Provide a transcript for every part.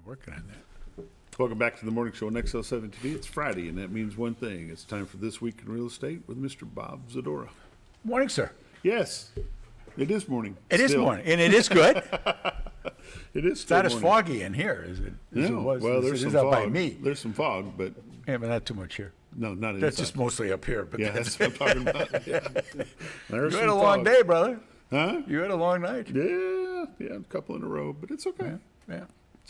working on that. Welcome back to the morning show on XL7 TV. It's Friday, and that means one thing. It's time for This Week in Real Estate with Mr. Bob Zadora. Morning, sir. Yes, it is morning. It is Still. morning, and it is good. It is It's still not as morning. foggy in here as it No, was. well, as there's it some is out fog. by me. There's some fog, but Yeah, but not too much here. no, not inside. That's just mostly up here. But Yeah, that's what I'm talking about. Yeah. There's you some had a long fog. day, brother. Huh? You had a long night. Yeah, a couple in a row, but it's okay. Yeah.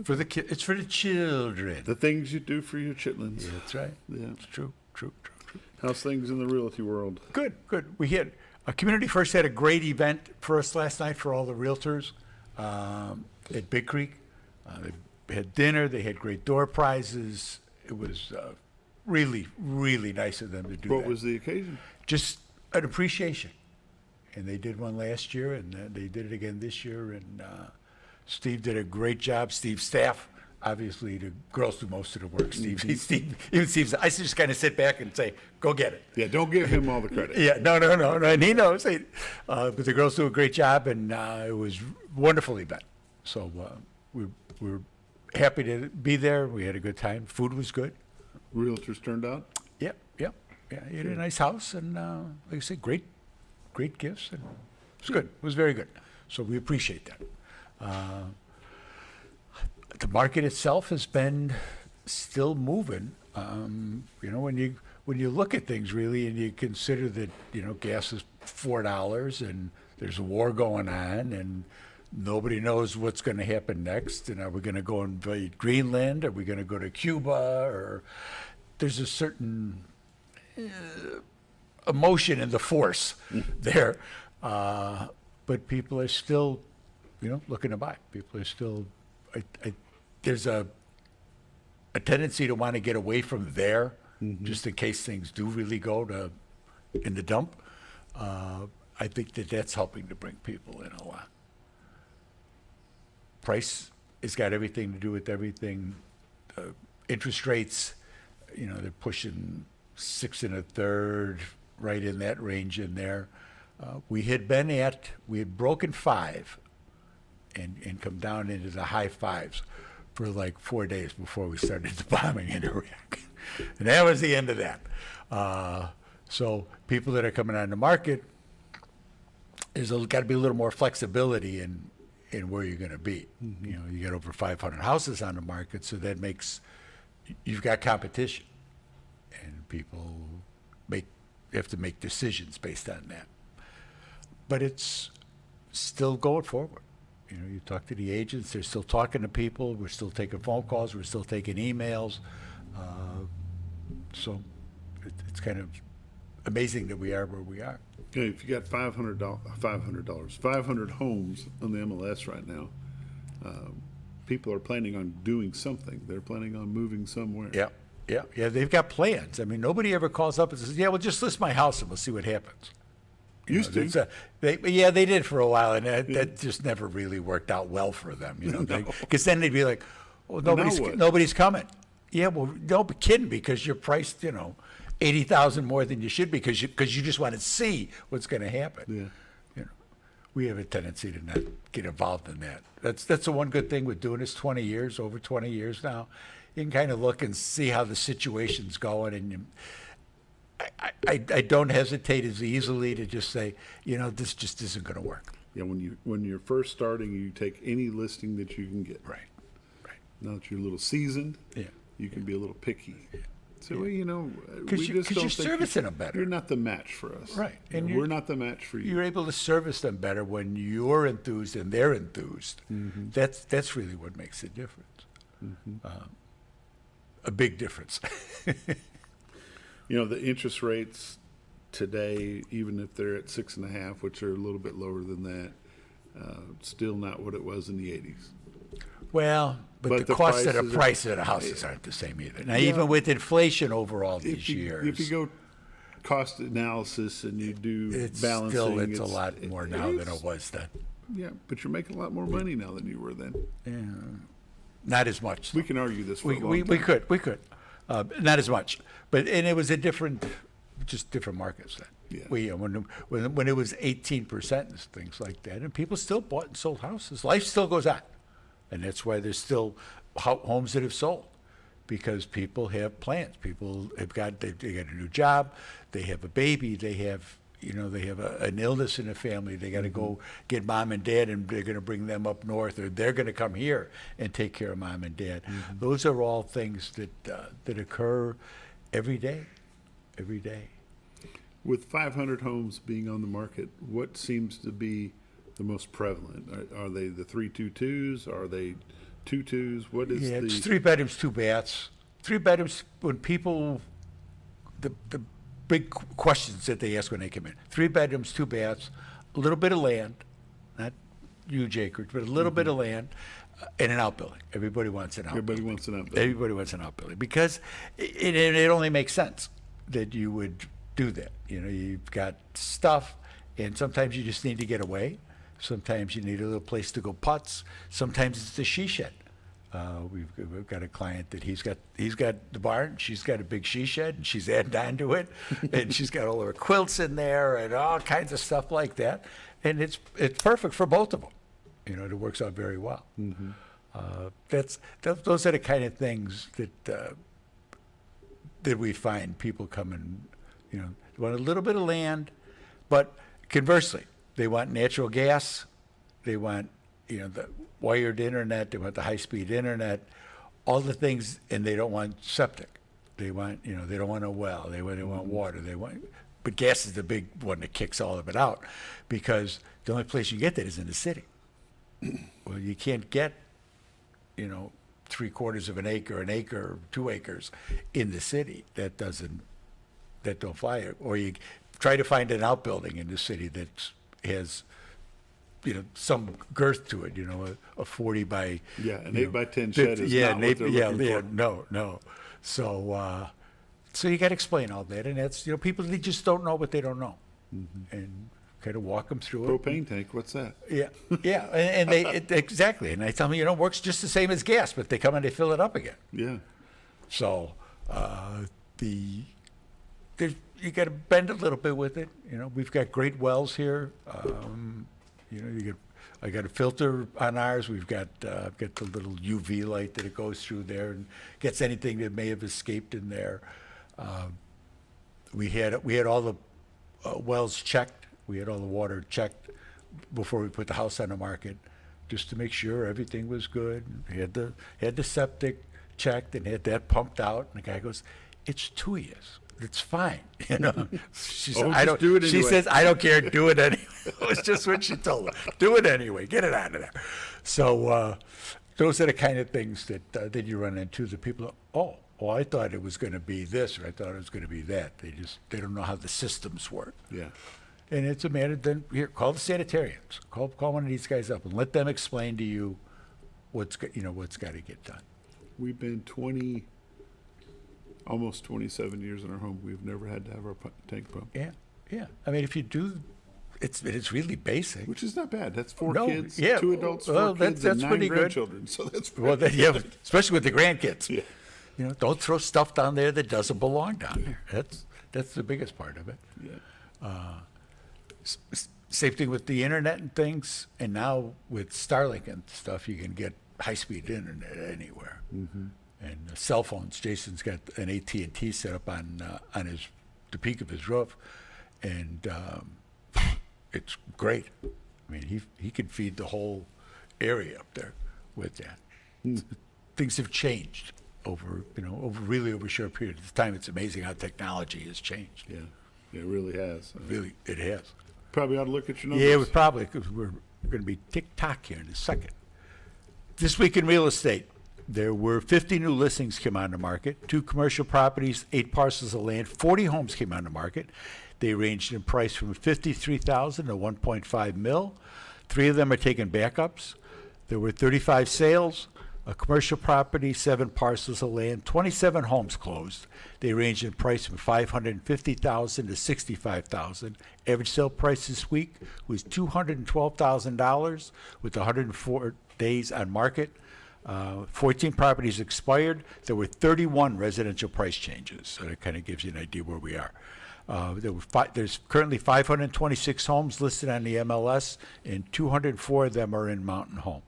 For the it's for the children. The things you do for your chitlins. That's right. Yeah. It's true. How's things in the realty world? Good. We had Community First had a great event for us last night for all the realtors at Big Creek. They had dinner. They had great door prizes. It was really, really nice of them to do What that. was the occasion? Just an appreciation. And they did one last year, and they did it again this year. And Steve did a great job. Steve's staff, obviously, the girls do most of the work. Steve's. I just kind of sit back and say, "Go get it." Yeah, don't give him all the credit. Yeah, no, and he knows. But the girls do a great job, and it was a wonderful event. So we were happy to be there. We had a good time. Food was good. Realtors turned out? Yep. Yeah, he had a nice house, and like I said, great gifts, and it was good. It was very good. So we appreciate that. The market itself has been still moving. When you look at things really, and you consider that gas is $4, and there's a war going on, and nobody knows what's going to happen next. And are we going to go invade Greenland? Are we going to go to Cuba? Or there's a certain emotion in the force there, but people are still, looking to buy. People are still. There's a tendency to want to get away from there, just in case things do really go in the dump. I think that's helping to bring people in a lot. Price has got everything to do with everything. Interest rates, they're pushing 6 1/3, right in that range in there. We had broken 5 and come down into the high 5s for like 4 days before we started the bombing in Iraq. And that was the end of that. So people that are coming on the market, there's got to be a little more flexibility in where you're going to be. You got over 500 houses on the market, so that makes, you've got competition. And people have to make decisions based on that. But it's still going forward. You talk to the agents, they're still talking to people, we're still taking phone calls, we're still taking emails. So it's kind of amazing that we are where we are. Okay, if you got $500 homes on the MLS right now, people are planning on doing something. They're planning on moving somewhere. Yeah, they've got plans. I mean, nobody ever calls up and says, "Yeah, well, just list my house and we'll see what happens." Used to. They did for a while, and that just never really worked out well for them, because then they'd be like, "Well, nobody's coming." Yeah, well, no, but kidding, because you're priced, $80,000 more than you should be, because you just want to see what's going to happen. Yeah. We have a tendency to not get involved in that. That's the one good thing with doing this over 20 years now. You can kind of look and see how the situation's going, and I don't hesitate as easily to just say, this just isn't going to work. Yeah, when you're first starting, you take any listing that you can get. Right. Now that you're a little seasoned, Yeah. you can be a little picky. So, we Because just don't you're think servicing them better. You're not the match for us. Right. And And we're not the match for you. You're able to service them better when you're enthused and they're enthused. That's really what makes a difference. A big difference. The interest rates today, even if they're at 6.5, which are a little bit lower than that, still not what it was in the 80s. Well, but the cost of the price of the houses aren't the same either. Now, even with inflation over all these years, if you go cost analysis and you do balancing, it's a lot more now than it was then. Yeah, but you're making a lot more money now than you were then. Yeah. Not as much. We can argue this for a long time. We could. Not as much. But it was different markets then. Yeah. When it was 18% and things like that, and people still bought and sold houses. Life still goes on. And that's why there's still homes that have sold because people have plans. People have got they got a new job, they have a baby, they have an illness in the family. They got to go get mom and dad, and they're going to bring them up north, or they're going to come here and take care of mom and dad. Those are all things that occur every day, every day. With 500 homes being on the market, what seems to be the most prevalent? Are they the 322s? Are they 22s? What is Yeah, the? it's 3 bedrooms, 2 baths. 3 bedrooms, when people, the big questions that they ask when they come in. 3 bedrooms, 2 baths, a little bit of land, not huge acreage, but a little bit of land, and an outbuilding. Everybody wants an outbuilding. Everybody wants an outbuilding. Everybody wants an outbuilding because it only makes sense that you would do that. You've got stuff, and sometimes you just need to get away. Sometimes you need a little place to go putz. Sometimes it's the she shed. We've got a client that he's got the barn. She's got a big she shed, and she's added on to it, and she's got all her quilts in there and all kinds of stuff like that. And it's perfect for both of them. It works out very well. Those are the kind of things that we find people coming. They want a little bit of land, but conversely, they want natural gas. They want the wired internet. They want the high-speed internet, all the things, and they don't want septic. They want they don't want a well. They want water. But gas is the big one that kicks all of it out, because the only place you get that is in the city. Well, you can't get 3/4 of an acre, 2 acres in the city. That don't fly. Or you try to find an outbuilding in the city that has some girth to it, a 40 by An 8 by 10 shed is not what they're looking for. No. So you got to explain all that, and that's people, they just don't know what they don't know, and kind of walk them through it. Propane tank, what's that? Yeah, and exactly, and I tell them it works just the same as gas, but they come and they fill it up again. Yeah. So you got to bend a little bit with it. We've got great wells here. I got a filter on ours. I've got the little UV light that it goes through there and gets anything that may have escaped in there. We had all the wells checked. We had all the water checked before we put the house on the market, just to make sure everything was good. We had the septic checked and had that pumped out. And the guy goes, "It's 2 years. It's fine." She said, just do it She anyway. says, "I don't care. Do it anyway." It was just what she told him. Do it anyway. Get it out of there. So those are the kind of things that you run into. The people, I thought it was going to be this, or I thought it was going to be that. They don't know how the systems work. Yeah. And it's a matter, then here, call the sanitarians. Call one of these guys up and let them explain to you what's got to get done. We've been almost 27 years in our home. We've never had to have our tank pump. Yeah. I mean, if you do, it's really basic. Which is not bad. That's 4 No, kids, yeah, 2 adults, 4 well, kids, that's and 9 pretty good. grandchildren. So that's Well, especially with the grandkids. Yeah. Don't throw stuff down there that doesn't belong down there. That's the biggest part of it. Yeah. Same thing with the internet and things, and now with Starlink and stuff, you can get high-speed internet anywhere. And cell phones. Jason's got an AT&T set up on the peak of his roof, and it's great. I mean, he can feed the whole area up there with that. Things have changed over a short period of time. It's amazing how technology has changed. Yeah. It really has. Really, it has. Probably ought to look at your numbers. Yeah, we probably, because we're going to be tick-tock here in a second. This week in real estate, there were 50 new listings came on the market, 2 commercial properties, 8 parcels of land, 40 homes came on the market. They ranged in price from $53,000 to $1.5 million. 3 of them are taking backups. There were 35 sales, a commercial property, 7 parcels of land, 27 homes closed. They range in price from $550,000 to $65,000. Average sale price this week was $212,000 with 104 days on market. 14 properties expired. There were 31 residential price changes, so that kind of gives you an idea where we are. There's currently 526 homes listed on the MLS, and 204 of them are in Mountain Home.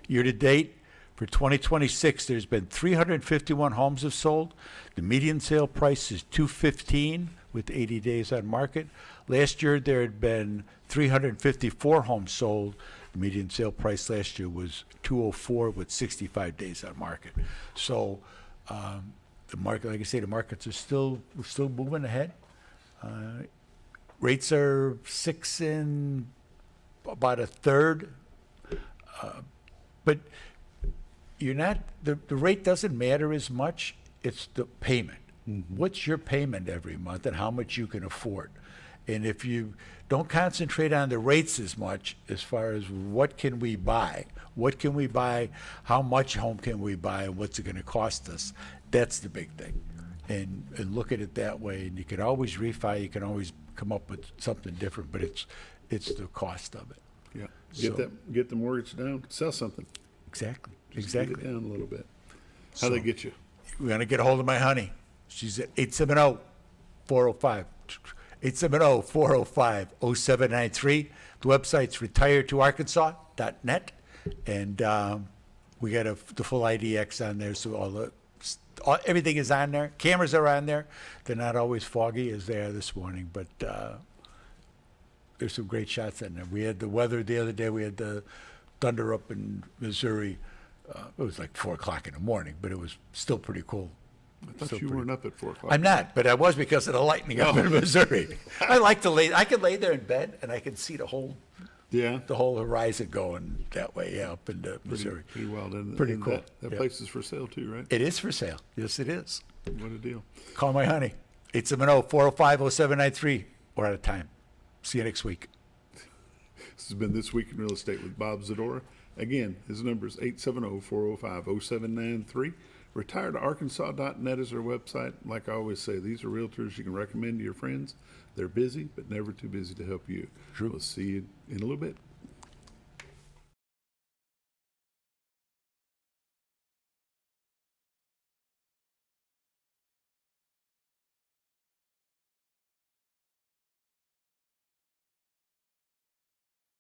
Year to date, For 2026, there's been 351 homes have sold. The median sale price is $215 with 80 days on market. Last year, there had been 354 homes sold. The median sale price last year was $204 with 65 days on market. So the market, like I say, the markets are we're still moving ahead. Rates are 6 and about a third, but you're not, the rate doesn't matter as much, it's the payment. What's your payment every month and how much you can afford? And if you don't concentrate on the rates as much as far as what can we buy, how much home can we buy, and what's it going to cost us, that's the big thing. And look at it that way, and you can always refi, you can always come up with something different, but it's the cost of it. Yeah. So- Get the mortgage down, sell something. Exactly. Just get it down a little bit. How So- they get you? We're going to get a hold of my honey. She's at 870-405. 870-405-0793. The website's retiredtoarkansas.net. And we got the full IDX on there, so everything is on there. Cameras are on there. They're not always foggy as they are this morning, but there's some great shots in there. We had the weather the other day. We had the thunder up in Missouri. It was like 4 o'clock in the morning, but it was still pretty cool. I thought Still you pretty- weren't up at 4 o'clock. I'm not, but I was because of the lightning up in Missouri. I like to I could lay there in bed and I can see the whole Yeah. horizon going that way, yeah, up into Missouri. Pretty wild. And, Pretty and cool. That Yeah. place is for sale too, right? It is for sale. Yes, it is. What a deal. Call my honey. 870-405-0793. We're out of time. See you next week. This has been This Week in Real Estate with Bob Zadora. Again, his number is 870-405-0793. Retiredtoarkansas.net is our website. Like I always say, these are realtors you can recommend to your friends. They're busy, but never too busy to help you. True. We'll see you in a little bit.